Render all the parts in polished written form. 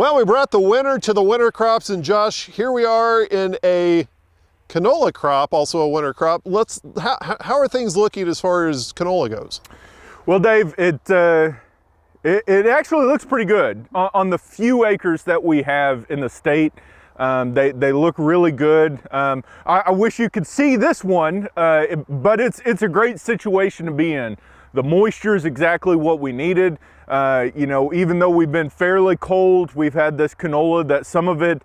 Well, we brought the winter to the winter crops, and Josh, here we are in a canola crop, also a winter crop. How are things looking as far as canola goes? Well, Dave, it actually looks pretty good on the few acres that we have in the state. They look really good. I wish you could see this one, but it's a great situation to be in. The moisture is exactly what we needed. You know, even though we've been fairly cold, we've had this canola that some of it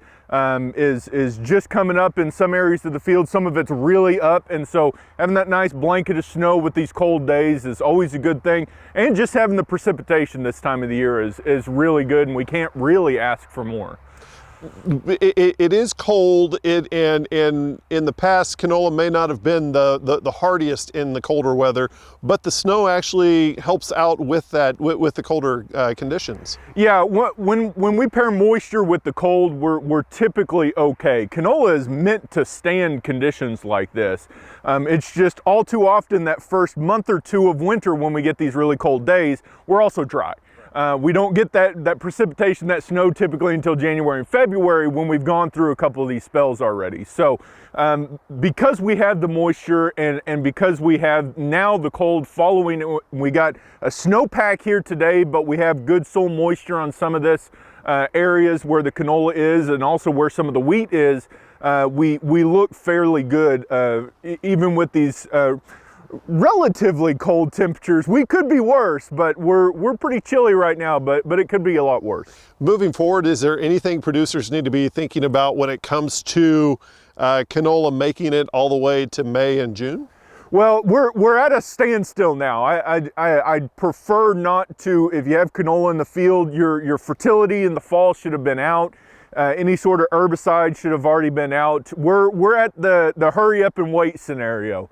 is just coming up in some areas of the field, some of it's really up, and so having that nice blanket of snow with these cold days is always a good thing, and just having the precipitation this time of the year is really good, and we can't really ask for more. It is cold, and in the past, canola may not have been the hardiest in the colder weather, but the snow actually helps out with that, with the colder conditions. Yeah, when we pair moisture with the cold, we're typically okay. Canola is meant to stand conditions like this. It's just all too often that first month or two of winter when we get these really cold days, we're also dry. We don't get that precipitation, that snow typically until January and February when we've gone through a couple of these spells already. So because we have the moisture and because we have now the cold following, we got a snowpack here today, but we have good soil moisture on some of this areas where the canola is and also where some of the wheat is. We look fairly good even with these relatively cold temperatures. We could be worse, but we're pretty chilly right now, but it could be a lot worse. Moving forward, is there anything producers need to be thinking about when it comes to canola making it all the way to May and June? Well, we're at a standstill now. I'd prefer not to. If you have canola in the field, your fertility in the fall should have been out. Any sort of herbicide should have already been out. We're at the hurry up and wait scenario.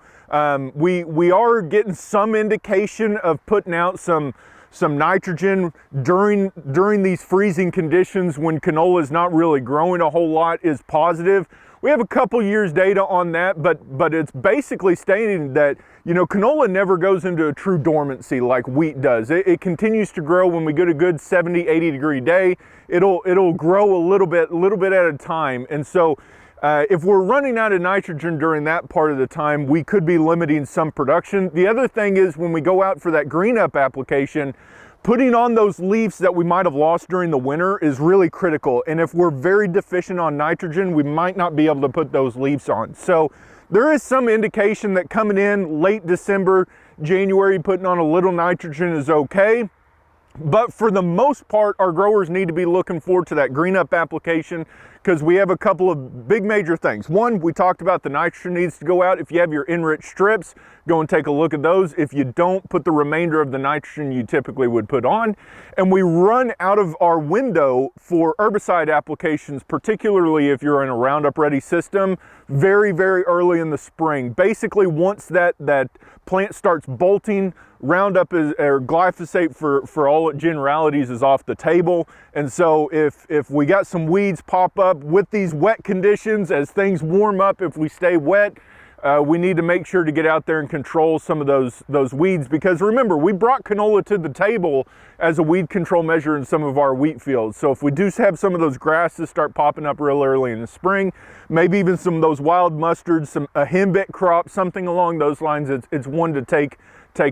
We are getting some indication of putting out some nitrogen during these freezing conditions when canola is not really growing a whole lot is positive. We have a couple years data on that, but it's basically stating that, you know, canola never goes into a true dormancy like wheat does. It continues to grow. When we get a good 70, 80 degree day, it'll grow a little bit at a time. And so if we're running out of nitrogen during that part of the time, we could be limiting some production. The other thing is when we go out for that green up application, putting on those leaves that we might have lost during the winter is really critical. And if we're very deficient on nitrogen, we might not be able to put those leaves on. So there is some indication that coming in late December, January, putting on a little nitrogen is okay. But for the most part, our growers need to be looking forward to that green up application because we have a couple of big major things. One, we talked about the nitrogen needs to go out. If you have your enriched strips, go and take a look at those. If you don't, put the remainder of the nitrogen you typically would put on. And we run out of our window for herbicide applications, particularly if you're in a Roundup Ready system, very, very early in the spring. Basically, once that plant starts bolting, Roundup or glyphosate for all generalities is off the table. And so if we got some weeds pop up with these wet conditions, as things warm up, if we stay wet, we need to make sure to get out there and control some of those weeds, because remember, we brought canola to the table as a weed control measure in some of our wheat fields. So if we do have some of those grasses start popping up real early in the spring, maybe even some of those wild mustards, a henbit crop, something along those lines, it's one to take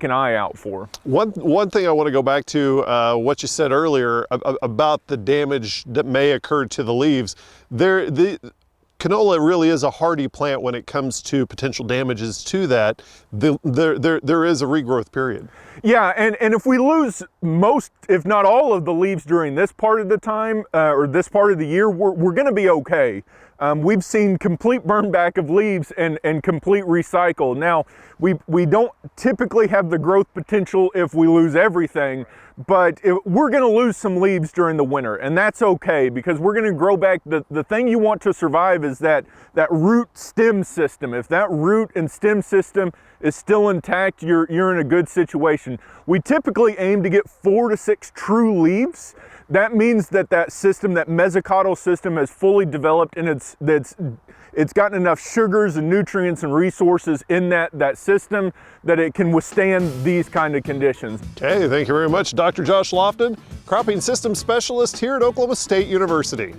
an eye out for. One thing I want to go back to what you said earlier about the damage that may occur to the leaves. Canola really is a hardy plant when it comes to potential damages to that. There is a regrowth period. Yeah, and if we lose most, if not all of the leaves during this part of the time, or this part of the year, we're gonna be okay. We've seen complete burn back of leaves and complete recycle. Now, we don't typically have the growth potential if we lose everything, but we're gonna lose some leaves during the winter, and that's okay because we're gonna grow back. The thing you want to survive is that root stem system. If that root and stem system is still intact, you're in a good situation. We typically aim to get 4 to 6 true leaves. That means that system, that mesocotyl system, has fully developed and it's it's gotten enough sugars and nutrients and resources in that system that it can withstand these kind of conditions. Okay, thank you very much, Dr. Josh Lofton, Cropping Systems Specialist here at Oklahoma State University.